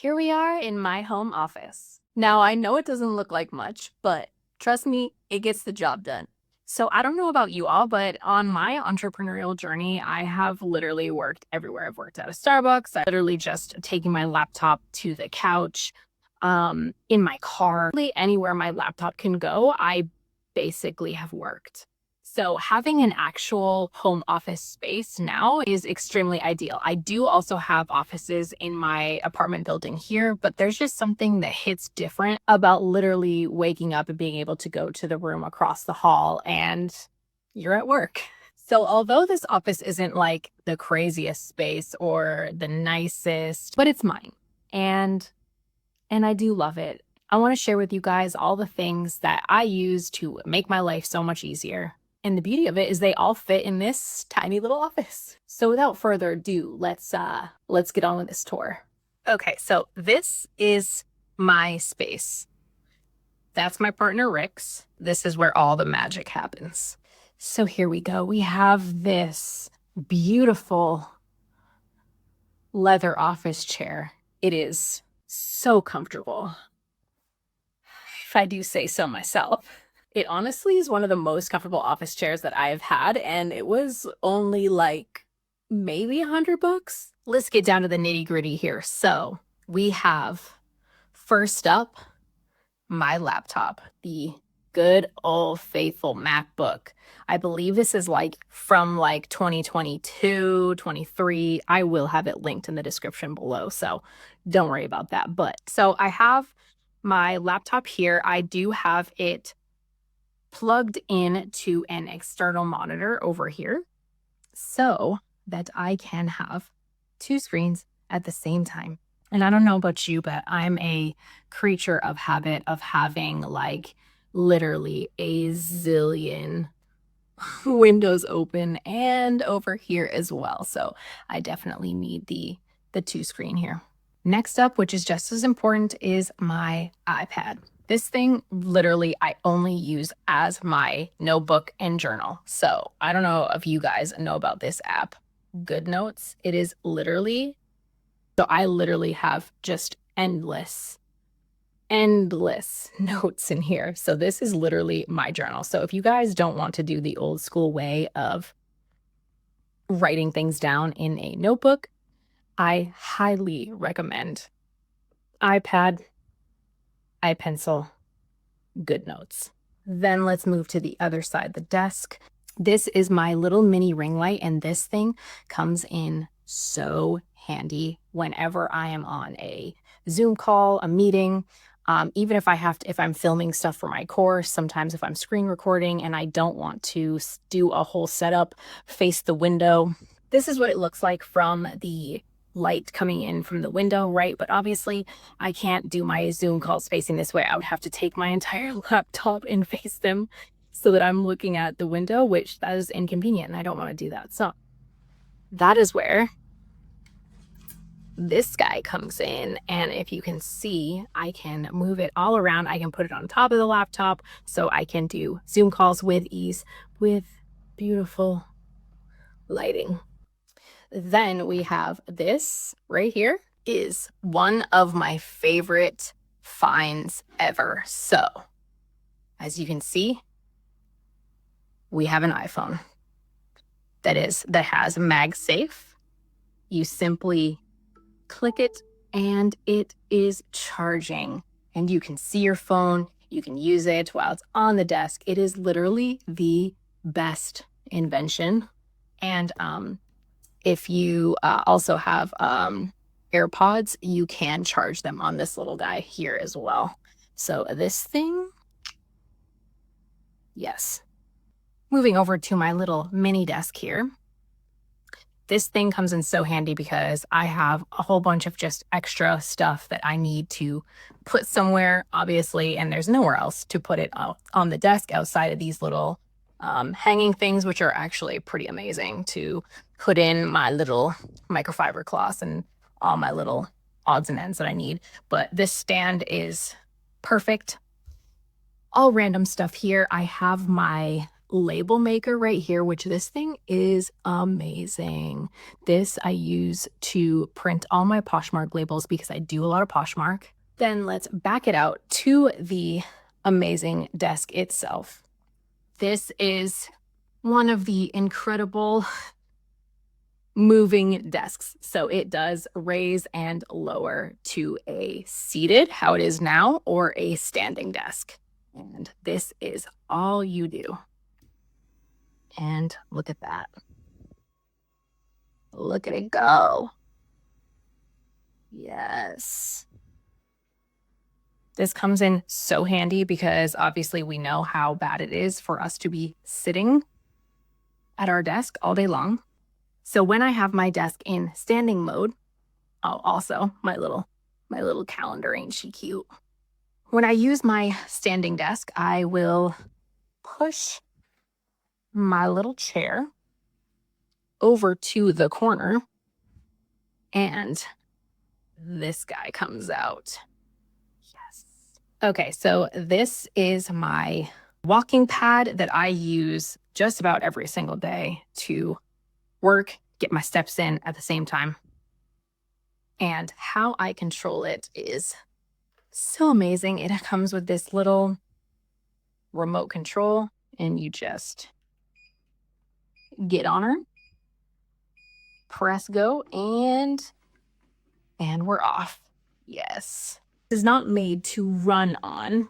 here we are in my home office. Now, I know it doesn't look like much, but trust me, it gets the job done. So I don't know about you all, but on my entrepreneurial journey, I have literally worked everywhere. I've worked at a Starbucks. I literally just taking my laptop to the couch, in my car, really anywhere my laptop can go, I basically have worked. So having an actual home office space now is extremely ideal. I do also have offices in my apartment building here, but there's just something that hits different about literally waking up and being able to go to the room across the hall and you're at work. So although this office isn't like the craziest space or the nicest, but it's mine. And I do love it. I want to share with you guys all the things that I use to make my life so much easier. And the beauty of it is they all fit in this tiny little office. So without further ado, let's get on with this tour. Okay, so this is my space. That's my partner Rick's. This is where all the magic happens. So here we go. We have this beautiful leather office chair. It is so comfortable, if I do say so myself. It honestly is one of the most comfortable office chairs that I have had, and it was only like maybe $100. Let's get down to the nitty gritty here. So we have first up my laptop, the good old faithful MacBook. I believe this is like from like 2022, 23. I will have it linked in the description below, so don't worry about that. But so I have my laptop here. I do have it plugged in to an external monitor over here so that I can have two screens at the same time. And I don't know about you, but I'm a creature of habit of having like literally a zillion windows open and over here as well. So I definitely need the two screen here. Next up, which is just as important, is my iPad. This thing, literally, I only use as my notebook and journal. So I don't know if you guys know about this app, GoodNotes. It is literally, so I literally have just endless notes in here. So this is literally my journal. So if you guys don't want to do the old school way of writing things down in a notebook, I highly recommend iPad, iPencil, GoodNotes. Then let's move to the other side, the desk. This is my little mini ring light, and this thing comes in so handy whenever I am on a Zoom call, a meeting, even if I'm filming stuff for my course, sometimes if I'm screen recording and I don't want to do a whole setup, face the window. This is what it looks like from the light coming in from the window, right? But obviously I can't do my Zoom calls facing this way. I would have to take my entire laptop and face them so that I'm looking at the window, which that is inconvenient and I don't want to do that. So that is where this guy comes in, and if you can see, I can move it all around. I can put it on top of the laptop so I can do Zoom calls with ease with beautiful lighting. Then we have this right here, is one of my favorite finds ever. So as you can see, we have an iPhone that has MagSafe. You simply click it and it is charging, and you can see your phone. You can use it while it's on the desk. It is literally the best invention. And if you also have AirPods, you can charge them on this little guy here as well. So this thing, yes. Moving over to my little mini desk here. This thing comes in so handy because I have a whole bunch of just extra stuff that I need to put somewhere, obviously, and there's nowhere else to put it on the desk outside of these little hanging things, which are actually pretty amazing to put in my little microfiber cloths and all my little odds and ends that I need. But this stand is perfect. All random stuff here. I have my label maker right here, which this thing is amazing. This I use to print all my Poshmark labels because I do a lot of Poshmark. Then let's back it out to the amazing desk itself. This is one of the incredible moving desks. So it does raise and lower to a seated, how it is now, or a standing desk. And this is all you do. And look at that. Look at it go. Yes. This comes in so handy because obviously we know how bad it is for us to be sitting at our desk all day long. So when I have my desk in standing mode, oh, also my little calendar, ain't she cute? When I use my standing desk, I will push my little chair over to the corner and this guy comes out. Yes. Okay, so this is my walking pad that I use just about every single day to work, get my steps in at the same time. And how I control it is so amazing. It comes with this little remote control, and you just get on her, press go, and we're off. Yes. It is not made to run on.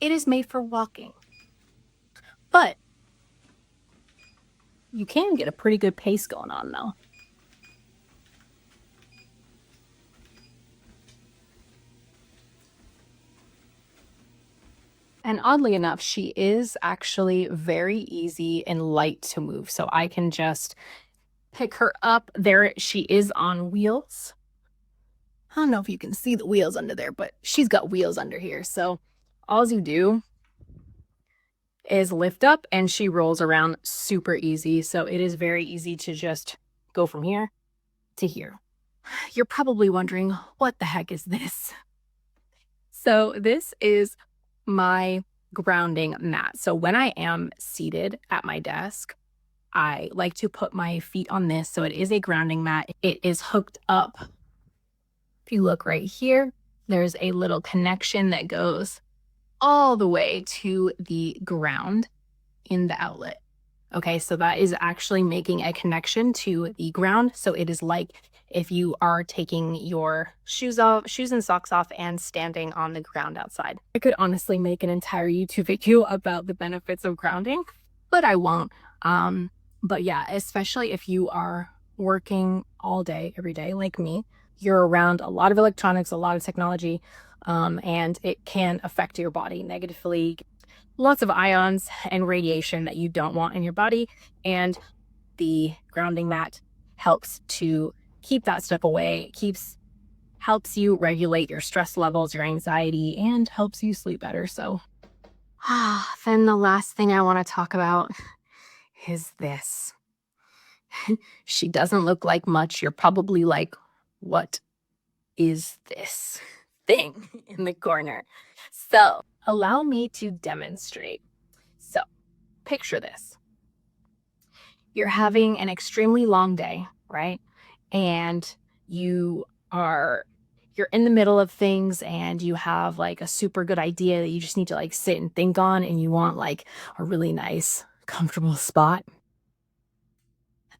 It is made for walking. But you can get a pretty good pace going on though. And oddly enough, she is actually very easy and light to move. So I can just pick her up. There she is on wheels. I don't know if you can see the wheels under there, but she's got wheels under here. So all you do is lift up and she rolls around super easy. So it is very easy to just go from here to here. You're probably wondering, what the heck is this? So this is my grounding mat. So when I am seated at my desk, I like to put my feet on this. So it is a grounding mat. It is hooked up. If you look right here, there's a little connection that goes all the way to the ground in the outlet. Okay, so that is actually making a connection to the ground. So it is like if you are taking your shoes and socks off and standing on the ground outside. I could honestly make an entire YouTube video about the benefits of grounding, but I won't. But yeah, especially if you are working all day, every day, like me, you're around a lot of electronics, a lot of technology, and it can affect your body negatively. Lots of ions and radiation that you don't want in your body, and the grounding mat helps to keep that stuff away. Helps you regulate your stress levels, your anxiety, and helps you sleep better. So then the last thing I want to talk about is this. She doesn't look like much. You're probably like, what is this thing in the corner? So allow me to demonstrate. So picture this. You're having an extremely long day, right? And you're in the middle of things and you have like a super good idea that you just need to like sit and think on, and you want like a really nice, comfortable spot.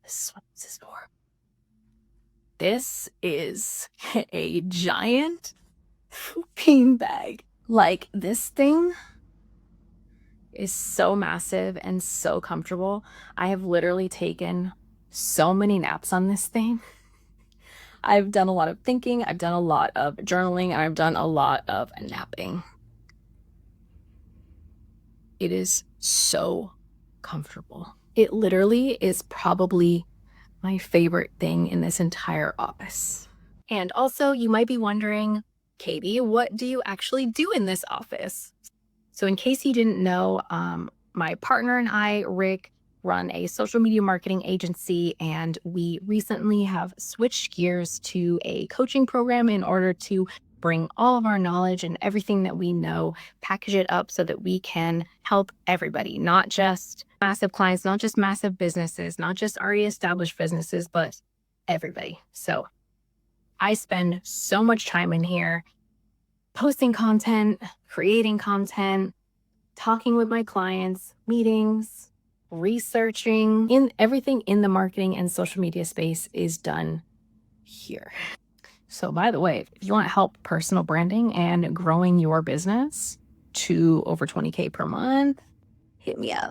This is what this is for. This is a giant beanbag. Like, this thing is so massive and so comfortable. I have literally taken so many naps on this thing. I've done a lot of thinking, I've done a lot of journaling, and I've done a lot of napping. It is so comfortable. It literally is probably my favorite thing in this entire office. And also, you might be wondering, Katie, what do you actually do in this office? So in case you didn't know, my partner and I, Rick, run a social media marketing agency, and we recently have switched gears to a coaching program in order to bring all of our knowledge and everything that we know, package it up so that we can help everybody, not just massive clients, not just massive businesses, not just already established businesses, but everybody. So I spend so much time in here posting content, creating content, talking with my clients, meetings, researching. In everything in the marketing and social media space is done here. So by the way, if you want help personal branding and growing your business to over 20K per month, hit me up.